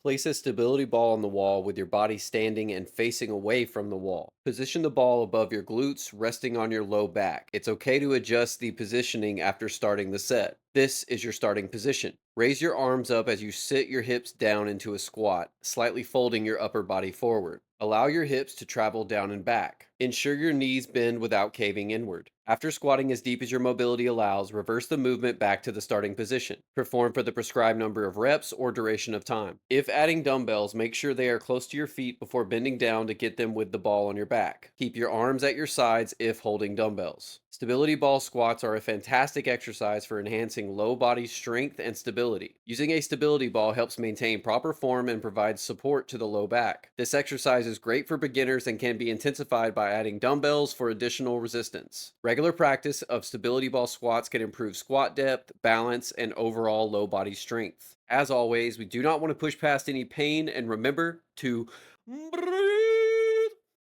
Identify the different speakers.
Speaker 1: Place a stability ball on the wall with your body standing and facing away from the wall. Position the ball above your glutes, resting on your low back. It's okay to adjust the positioning after starting the set. This is your starting position. Raise your arms up as you sit your hips down into a squat, slightly folding your upper body forward. Allow your hips to travel down and back. Ensure your knees bend without caving inward. After squatting as deep as your mobility allows, reverse the movement back to the starting position. Perform for the prescribed number of reps or duration of time. If adding dumbbells, make sure they are close to your feet before bending down to get them with the ball on your back. Keep your arms at your sides if holding dumbbells. Stability ball squats are a fantastic exercise for enhancing low body strength and stability. Using a stability ball helps maintain proper form and provides support to the low back. This exercise is great for beginners and can be intensified by adding dumbbells for additional resistance. Regular practice of stability ball squats can improve squat depth, balance, and overall low body strength. As always, we do not want to push past any pain, and remember to breathe.